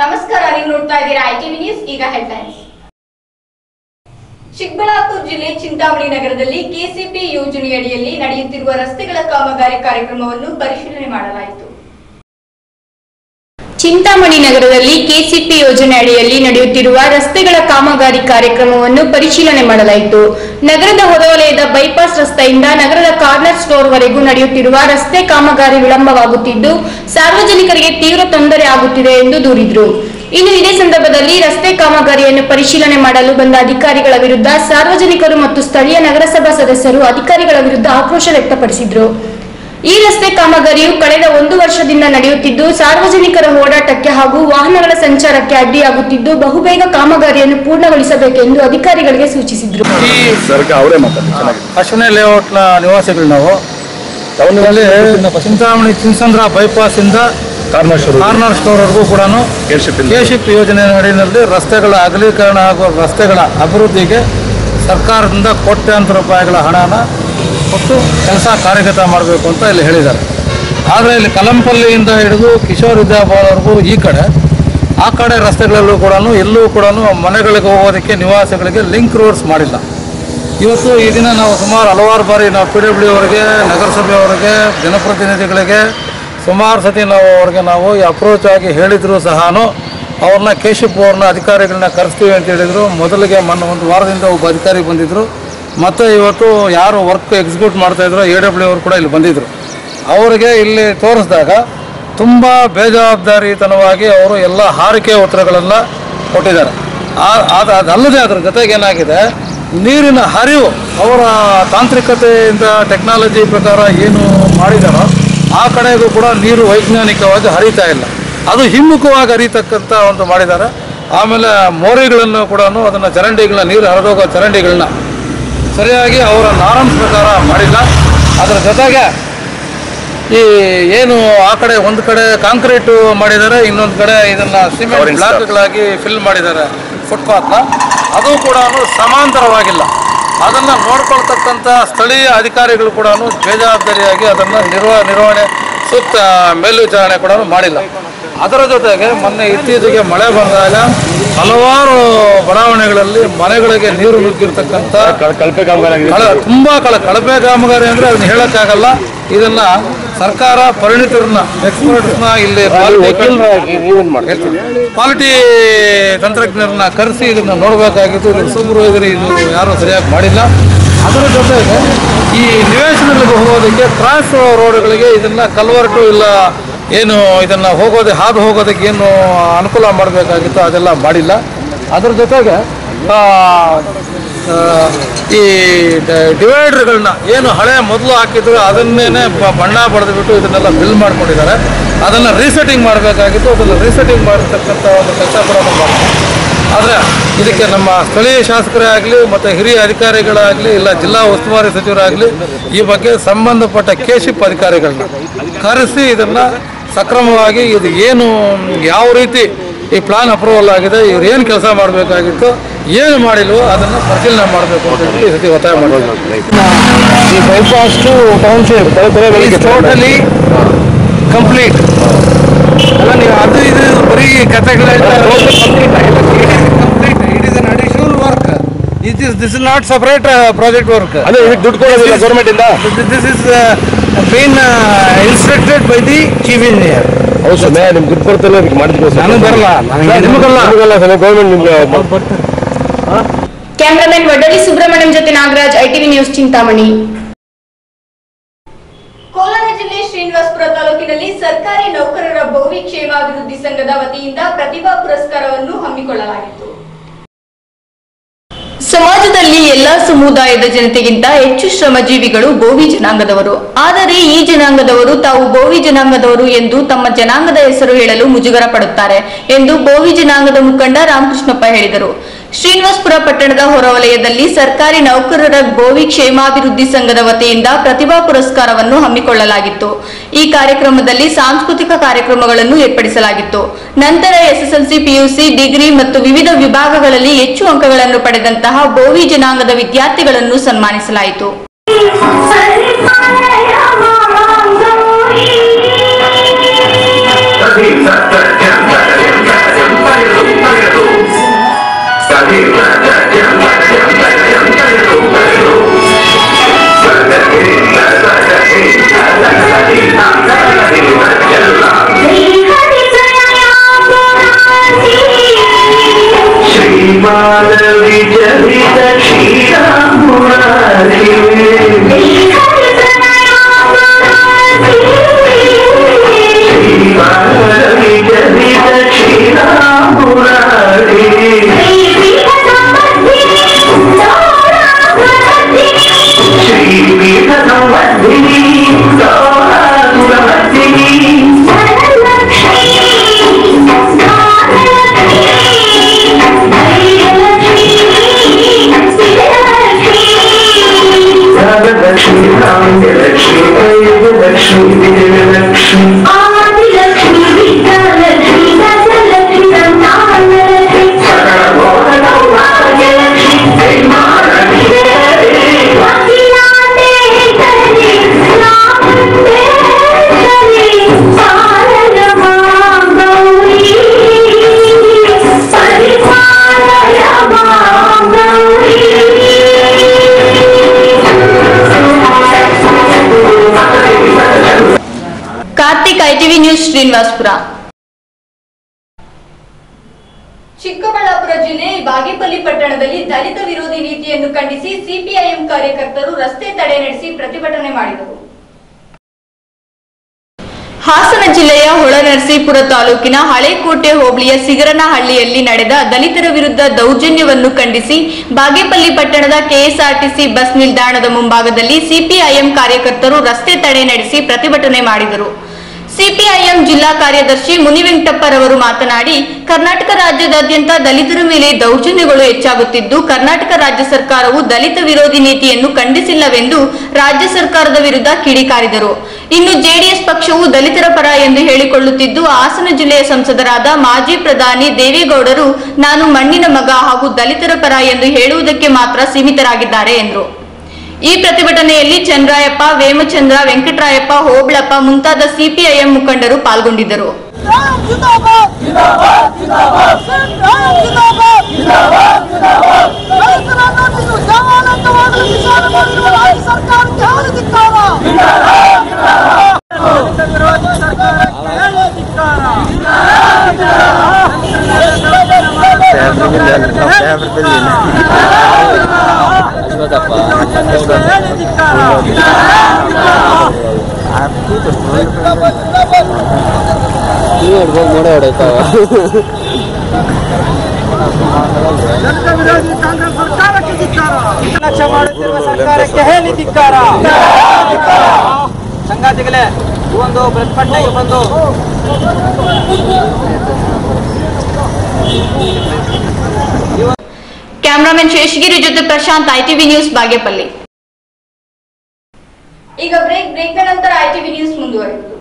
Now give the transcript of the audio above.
ನಮಸ್ಕಾರ, ನೀವು ನೋಡ್ತಾ ಇದ್ದೀರಾ ಐಟಿವಿ ನ್ಯೂಸ್. ಈಗ ಹೆಡ್ಲೈನ್ಸ್. ಚಿಕ್ಕಬಳ್ಳಾಪುರ ಜಿಲ್ಲೆ ಚಿಂತಾಮಣಿ ನಗರದಲ್ಲಿ ಕೆಸಿಪಿ ಯೋಜನೆಯಡಿಯಲ್ಲಿ ನಡೆಯುತ್ತಿರುವ ರಸ್ತೆಗಳ ಕಾಮಗಾರಿ ಕಾರ್ಯಕ್ರಮವನ್ನು ಪರಿಶೀಲನೆ ಮಾಡಲಾಯಿತು. ಚಿಂತಾಮಣಿ ನಗರದಲ್ಲಿ ಕೆಸಿಪಿ ಯೋಜನೆ ಅಡಿಯಲ್ಲಿ ನಡೆಯುತ್ತಿರುವ ರಸ್ತೆಗಳ ಕಾಮಗಾರಿ ಕಾರ್ಯಕ್ರಮವನ್ನು ಪರಿಶೀಲನೆ ಮಾಡಲಾಯಿತು. ನಗರದ ಹೊರವಲಯದ ಬೈಪಾಸ್ ರಸ್ತೆಯಿಂದ ನಗರದ ಕಾರ್ನರ್ ಸ್ಟೋರ್ ವರೆಗೂ ನಡೆಯುತ್ತಿರುವ ರಸ್ತೆ ಕಾಮಗಾರಿ ವಿಳಂಬವಾಗುತ್ತಿದ್ದು ಸಾರ್ವಜನಿಕರಿಗೆ ತೀವ್ರ ತೊಂದರೆ ಆಗುತ್ತಿದೆ ಎಂದು ದೂರಿದರು. ಇನ್ನು ಇದೇ ಸಂದರ್ಭದಲ್ಲಿ ರಸ್ತೆ ಕಾಮಗಾರಿಯನ್ನು ಪರಿಶೀಲನೆ ಮಾಡಲು ಬಂದ ಅಧಿಕಾರಿಗಳ ವಿರುದ್ಧ ಸಾರ್ವಜನಿಕರು ಮತ್ತು ಸ್ಥಳೀಯ ನಗರಸಭಾ ಸದಸ್ಯರು ಅಧಿಕಾರಿಗಳ ವಿರುದ್ಧ ಆಕ್ರೋಶ ವ್ಯಕ್ತಪಡಿಸಿದರು. ಈ ರಸ್ತೆ ಕಾಮಗಾರಿಯು ಕಳೆದ 1 ವರ್ಷದಿಂದ ನಡೆಯುತ್ತಿದ್ದು ಸಾರ್ವಜನಿಕರ ಓಡಾಟಕ್ಕೆ ಹಾಗೂ ವಾಹನಗಳ ಸಂಚಾರಕ್ಕೆ ಅಡ್ಡಿಯಾಗುತ್ತಿದ್ದು ಬಹುಬೇಗ ಕಾಮಗಾರಿಯನ್ನು ಪೂರ್ಣಗೊಳಿಸಬೇಕೆಂದು ಅಧಿಕಾರಿಗಳಿಗೆ ಸೂಚಿಸಿದರು. ಅಶ್ವಿನಿ ಲೇಔಟ್ನ ನಿವಾಸಿಗಳು ನಾವು ಚಿಂತಾಮಣಿ ಚಿನ್ಸಂದ್ರ ಬೈಪಾಸ್ ಇಂದ ಕಾರ್ನರ್ ಸ್ಟೋರ್ ವರೆಗೂ ಕೂಡ ಕೆಶಿಪ್ ಯೋಜನೆ ಅಡಿಯಲ್ಲಿ ರಸ್ತೆಗಳ ಅಗಲೀಕರಣ ಹಾಗೂ ರಸ್ತೆಗಳ ಅಭಿವೃದ್ಧಿಗೆ ಸರ್ಕಾರದಿಂದ ಕೋಟ್ಯಾಂತರ ರೂಪಾಯಿಗಳ ಹಣನ ಕೊಟ್ಟು ಕೆಲಸ ಕಾರ್ಯಗತ ಮಾಡಬೇಕು ಅಂತ ಇಲ್ಲಿ ಹೇಳಿದ್ದಾರೆ. ಆದರೆ ಇಲ್ಲಿ ಕಲಂಪಲ್ಲಿಯಿಂದ ಹಿಡಿದು ಕಿಶೋರ್ ವಿದ್ಯಾಭವನವರೆಗೂ ಆ ಕಡೆ ರಸ್ತೆಗಳಲ್ಲೂ ಕೂಡ ಎಲ್ಲೂ ಕೂಡ ಮನೆಗಳಿಗೆ ಹೋಗೋದಕ್ಕೆ ನಿವಾಸಿಗಳಿಗೆ ಲಿಂಕ್ ರೋಡ್ಸ್ ಮಾಡಿಲ್ಲ. ಇವತ್ತು ಈ ದಿನ ನಾವು ಸುಮಾರು ಹಲವಾರು ಬಾರಿ ನಾವು PWD ಅವರಿಗೆ, ನಗರಸಭೆಯವರಿಗೆ, ಜನಪ್ರತಿನಿಧಿಗಳಿಗೆ ಸುಮಾರು ಸತಿ ನಾವು ಈ ಅಪ್ರೋಚ್ ಆಗಿ ಹೇಳಿದ್ರು ಸಹ ಅವ್ರನ್ನ ಕೆಶಿಪ್ ಅವ್ರನ್ನ ಅಧಿಕಾರಿಗಳನ್ನ ಕರೆಸ್ತೀವಿ ಅಂತ ಹೇಳಿದರು. ಮೊದಲಿಗೆ ಒಂದು ವಾರದಿಂದ ಒಬ್ಬ ಅಧಿಕಾರಿ ಬಂದಿದ್ದರು. ಮತ್ತು ಇವತ್ತು ಯಾರು ವರ್ಕ್ ಎಕ್ಸಿಕ್ಯೂಟ್ ಮಾಡ್ತಾಯಿದ್ರು AWD ಅವರು ಕೂಡ ಇಲ್ಲಿ ಬಂದಿದ್ದರು. ಅವರಿಗೆ ಇಲ್ಲಿ ತೋರಿಸಿದಾಗ ತುಂಬ ಬೇಜವಾಬ್ದಾರಿತನವಾಗಿ ಅವರು ಎಲ್ಲ ಹಾರಿಕೆ ಉತ್ತರಗಳೆಲ್ಲ ಕೊಟ್ಟಿದ್ದಾರೆ. ಅದಲ್ಲದೆ ಅದರ ಜೊತೆಗೆ ಏನಾಗಿದೆ, ನೀರಿನ ಹರಿವು ಅವರ ತಾಂತ್ರಿಕತೆಯಿಂದ ಟೆಕ್ನಾಲಜಿ ಪ್ರಕಾರ ಏನು ಮಾಡಿದಾರೋ ಆ ಕಡೆಗೂ ಕೂಡ ನೀರು ವೈಜ್ಞಾನಿಕವಾಗಿ ಹರಿತಾ ಇಲ್ಲ, ಅದು ಹಿಮ್ಮುಖವಾಗಿ ಹರಿತಕ್ಕಂಥ ಒಂದು ಮಾಡಿದ್ದಾರೆ. ಆಮೇಲೆ ಮೋರಿಗಳನ್ನು ಕೂಡ ಅದನ್ನು ಚರಂಡಿಗಳನ್ನ ನೀರು ಹರಿದೋಗೋ ಚರಂಡಿಗಳನ್ನ ಸರಿಯಾಗಿ ಅವರ ನಾರ್ಮ್ಸ್ ಪ್ರಕಾರ ಮಾಡಿಲ್ಲ. ಅದರ ಜೊತೆಗೆ ಈ ಏನು ಆ ಕಡೆ ಒಂದು ಕಡೆ ಕಾಂಕ್ರೀಟು ಮಾಡಿದ್ದಾರೆ, ಇನ್ನೊಂದು ಕಡೆ ಇದನ್ನು ಸಿಮೆಂಟ್ ಬ್ಲಾಕ್ಗಳಾಗಿ ಫಿಲ್ ಮಾಡಿದ್ದಾರೆ ಫುಟ್ಪಾತ್ನ, ಅದು ಕೂಡ ಸಮಾಂತರವಾಗಿಲ್ಲ. ಅದನ್ನು ನೋಡ್ಕೊಳ್ತಕ್ಕಂಥ ಸ್ಥಳೀಯ ಅಧಿಕಾರಿಗಳು ಕೂಡ ಬೇಜವಾಬ್ದಾರಿಯಾಗಿ ಅದನ್ನು ನಿರ್ವಹಣೆ ಸೂಕ್ತ ಮೇಲ್ವಿಚಾರಣೆ ಕೂಡ ಮಾಡಿಲ್ಲ. ಅದರ ಜೊತೆಗೆ ಮೊನ್ನೆ ಇತ್ತೀಚೆಗೆ ಮಳೆ ಬಂದಾಗ ಹಲವಾರು ಬಡಾವಣೆಗಳಲ್ಲಿ ಮನೆಗಳಿಗೆ ನೀರು ನುಗ್ಗಿರ್ತಕ್ಕಂಥ ತುಂಬ ಕಳಪೆ ಕಾಮಗಾರಿ ಅಂದರೆ ಅದನ್ನ ಹೇಳೋಕ್ಕಾಗಲ್ಲ. ಇದನ್ನ ಸರ್ಕಾರ ಪರಿಣಿತರನ್ನ, ಎಕ್ಸ್ಪರ್ಟ್ಸ್ನ ಇಲ್ಲಿ ಕ್ವಾಲಿಟಿ ತಂತ್ರಜ್ಞರನ್ನ ಕರೆಸಿ ಇದನ್ನು ನೋಡಬೇಕಾಗಿತ್ತು. ಇದು ಸೂಪರ್ವೈಸರಿ ಇದು ಯಾರೂ ಸರಿಯಾಗಿ ಮಾಡಿಲ್ಲ. ಅದರ ಜೊತೆಗೆ ಈ ನಿವೇಶನಗಳಿಗೆ ಹೋಗೋದಕ್ಕೆ ಕ್ರಾಸ್ ರೋಡ್ಗಳಿಗೆ ಇದನ್ನು ಕಲ್ವರ್ಟು ಇಲ್ಲ ಏನು ಇದನ್ನು ಹಾದು ಹೋಗೋದಕ್ಕೆ ಏನು ಅನುಕೂಲ ಮಾಡಬೇಕಾಗಿತ್ತು ಅದೆಲ್ಲ ಮಾಡಿಲ್ಲ. ಅದರ ಜೊತೆಗೆ ಈ ಡಿವೈಡರ್ಗಳನ್ನ ಏನು ಹಳೆ ಮೊದಲು ಹಾಕಿದ್ರು ಅದನ್ನೇ ಬಣ್ಣ ಬಳೆದುಬಿಟ್ಟು ಇದನ್ನೆಲ್ಲ ಬಿಲ್ ಮಾಡ್ಕೊಂಡಿದ್ದಾರೆ. ಅದನ್ನು ರೀಸೆಟ್ಟಿಂಗ್ ಮಾಡಬೇಕಾಗಿತ್ತು, ಅದನ್ನು ರೀಸೆಟ್ಟಿಂಗ್ ಮಾಡಿರ್ತಕ್ಕಂಥ ಒಂದು ಕೆಲಸ ಕೂಡ ಮಾಡ್ತಾರೆ. ಆದರೆ ಇದಕ್ಕೆ ನಮ್ಮ ಸ್ಥಳೀಯ ಶಾಸಕರೇ ಆಗಲಿ ಮತ್ತು ಹಿರಿಯ ಅಧಿಕಾರಿಗಳಾಗಲಿ ಇಲ್ಲ ಜಿಲ್ಲಾ ಉಸ್ತುವಾರಿ ಸಚಿವರಾಗಲಿ ಈ ಬಗ್ಗೆ ಸಂಬಂಧಪಟ್ಟ ಕೆಶಿಪ್ ಅಧಿಕಾರಿಗಳನ್ನ ಕರೆಸಿ ಇದನ್ನು ಸಕ್ರಮವಾಗಿ ಇದು ಏನು ಯಾವ ರೀತಿ ಈ ಪ್ಲಾನ್ ಅಪ್ರೂವಲ್ ಆಗಿದೆ, ಇವ್ರು ಏನು ಕೆಲಸ ಮಾಡಬೇಕಾಗಿತ್ತು, ಏನು ಮಾಡಿಲ್ವೋ ಅದನ್ನು ಪರಿಶೀಲನೆ ಮಾಡಬೇಕು ಅಂತ ಹೇಳಿ ಈ ಸತಿ ಒತ್ತಾಯ ಮಾಡೋದು. ಈ bypass to township totally complete ಅಲ್ಲ, ನೀವು ಅದು ಇದು ಬರೀ ಕಥೆಗಳ complete it is an additional work. This is not separate project work. ಅಂದ್ರೆ ಇದಕ್ಕೆ ದುಡ್ಡು ಕೊಡೋದಿಲ್ಲ ಗವರ್ನಮೆಂಟ್ ಇಂದ. This is been instructed by the chief engineer. ಹೌದು ಸರ್, ನಿಮ್ಗೆ ದುಡ್ಡು ಬರ್ತಲ್ಲ ಅದಕ್ಕೆ ಮಾಡಿದ್ವಿ. ನಾನು ಬರಲ್ಲ, ನಿಮಗಲ್ಲ ಸರ್, ಗವರ್ನಮೆಂಟ್ ನಿಮ್ಗೆ. ಕ್ಯಾಮರಾಮನ್ ವಡ್ಡಲಿ ಸುಬ್ರಹ್ಮಣ್ಯಂ ಜೊತೆ ನಾಗರಾಜ್, ಐಟಿವಿ ನ್ಯೂಸ್, ಚಿಂತಾಮಣಿ. ಕೋಲಾರ ಜಿಲ್ಲೆ ಶ್ರೀನಿವಾಸಪುರ ತಾಲೂಕಿನಲ್ಲಿ ಸರ್ಕಾರಿ ನೌಕರರ ಬೋವಿ ಕ್ಷೇಮಾಭಿವೃದ್ಧಿ ಸಂಘದ ವತಿಯಿಂದ ಪ್ರತಿಭಾ ಪುರಸ್ಕಾರವನ್ನು ಹಮ್ಮಿಕೊಳ್ಳಲಾಗಿತ್ತು. ಸಮಾಜದಲ್ಲಿ ಎಲ್ಲಾ ಸಮುದಾಯದ ಜನತೆಗಿಂತ ಹೆಚ್ಚು ಶ್ರಮಜೀವಿಗಳು ಬೋವಿ ಜನಾಂಗದವರು. ಆದರೆ ಈ ಜನಾಂಗದವರು ತಾವು ಬೋವಿ ಜನಾಂಗದವರು ಎಂದು ತಮ್ಮ ಜನಾಂಗದ ಹೆಸರು ಹೇಳಲು ಮುಜುಗರ ಪಡುತ್ತಾರೆ ಎಂದು ಬೋವಿ ಜನಾಂಗದ ಮುಖಂಡ ರಾಮಕೃಷ್ಣಪ್ಪ ಹೇಳಿದರು. ಶ್ರೀನಿವಾಸಪುರ ಪಟ್ಟಣದ ಹೊರವಲಯದಲ್ಲಿ ಸರ್ಕಾರಿ ನೌಕರರ ಬೋವಿ ಕ್ಷೇಮಾಭಿವೃದ್ಧಿ ಸಂಘದ ವತಿಯಿಂದ ಪ್ರತಿಭಾ ಪುರಸ್ಕಾರವನ್ನು ಹಮ್ಮಿಕೊಳ್ಳಲಾಗಿತ್ತು. ಈ ಕಾರ್ಯಕ್ರಮದಲ್ಲಿ ಸಾಂಸ್ಕೃತಿಕ ಕಾರ್ಯಕ್ರಮಗಳನ್ನು ಏರ್ಪಡಿಸಲಾಗಿತ್ತು. ನಂತರ SSLC, PUC, ಡಿಗ್ರಿ ಮತ್ತು ವಿವಿಧ ವಿಭಾಗಗಳಲ್ಲಿ ಹೆಚ್ಚು ಅಂಕಗಳನ್ನು ಪಡೆದಂತಹ ಬೋವಿ ಜನಾಂಗದ ವಿದ್ಯಾರ್ಥಿಗಳನ್ನು ಸನ್ಮಾನಿಸಲಾಯಿತು. ITV news Srinivaspur. ಚಿಕ್ಕಬಳ್ಳಾಪುರ ಜಿಲ್ಲೆ ಬಾಗೇಪಲ್ಲಿ ಪಟ್ಟಣದಲ್ಲಿ ದಲಿತ ವಿರೋಧಿ ನೀತಿಯನ್ನು ಖಂಡಿಸಿ ಸಿಪಿಐಎಂ ಕಾರ್ಯಕರ್ತರು ರಸ್ತೆ ತಡೆ ನಡೆಸಿ ಪ್ರತಿಭಟನೆ ಮಾಡಿದರು. ಹಾಸನ ಜಿಲ್ಲೆಯ ಹೊಳೆನರಸೀಪುರ ತಾಲೂಕಿನ ಹಳೇಕೋಟೆ ಹೋಬಳಿಯ ಸಿಗರನಹಳ್ಳಿಯಲ್ಲಿ ನಡೆದ ದಲಿತರ ವಿರುದ್ಧ ದೌರ್ಜನ್ಯವನ್ನು ಖಂಡಿಸಿ ಬಾಗೇಪಲ್ಲಿ ಪಟ್ಟಣದ ಕೆಎಸ್ಆರ್ಟಿಸಿ ಬಸ್ ನಿಲ್ದಾಣದ ಮುಂಭಾಗದಲ್ಲಿ ಸಿಪಿಐಎಂ ಕಾರ್ಯಕರ್ತರು ರಸ್ತೆ ತಡೆ ನಡೆಸಿ ಪ್ರತಿಭಟನೆ ಮಾಡಿದರು. ಸಿಪಿಐಎಂ ಜಿಲ್ಲಾ ಕಾರ್ಯದರ್ಶಿ ಮುನಿವೆಂಕಟಪ್ಪರವರು ಮಾತನಾಡಿ, ಕರ್ನಾಟಕ ರಾಜ್ಯದಾದ್ಯಂತ ದಲಿತರ ಮೇಲೆ ದೌರ್ಜನ್ಯಗಳು ಹೆಚ್ಚಾಗುತ್ತಿದ್ದು, ಕರ್ನಾಟಕ ರಾಜ್ಯ ಸರ್ಕಾರವು ದಲಿತ ವಿರೋಧಿ ನೀತಿಯನ್ನು ಖಂಡಿಸಿಲ್ಲವೆಂದು ರಾಜ್ಯ ಸರ್ಕಾರದ ವಿರುದ್ಧ ಕಿಡಿಕಾರಿದರು. ಇನ್ನು ಜೆಡಿಎಸ್ ಪಕ್ಷವು ದಲಿತರ ಪರ ಎಂದು ಹೇಳಿಕೊಳ್ಳುತ್ತಿದ್ದು, ಹಾಸನ ಜಿಲ್ಲೆಯ ಸಂಸದರಾದ ಮಾಜಿ ಪ್ರಧಾನಿ ದೇವೇಗೌಡರು ನಾನು ಮಣ್ಣಿನ ಮಗ ಹಾಗೂ ದಲಿತರ ಪರ ಎಂದು ಹೇಳುವುದಕ್ಕೆ ಮಾತ್ರ ಸೀಮಿತರಾಗಿದ್ದಾರೆ ಎಂದರು. ಈ ಪ್ರತಿಭಟನೆಯಲ್ಲಿ ಚಂದ್ರಾಯಪ್ಪ, ವೇಮಚಂದ್ರ, ವೆಂಕಟರಾಯಪ್ಪ, ಹೋಬಳಪ್ಪ ಮುಂತಾದ ಸಿಪಿಐಎಂ ಮುಖಂಡರು ಪಾಲ್ಗೊಂಡಿದ್ದರು. ಸರ್ಕಾರಕ್ಕೆ ಹೇಳಿ ಧಿಕ್ಕಾರ. ಸಂಗಾತಿಗಳೇ, ಈ ಒಂದು ಪ್ರತಿಭಟನೆಗೆ ಬಂದು ಕ್ಯಾಮರಾಮನ್ ಶೇಷಗಿರಿ ಜೊತೆ ಪ್ರಶಾಂತ್, ITV ನ್ಯೂಸ್ ಬಾಗೇಪಲ್ಲಿ. ಈಗ ಬ್ರೇಕ್ ನಂತರ ITV ನ್ಯೂಸ್ ಮುಂದುವರೆಯುವುದು.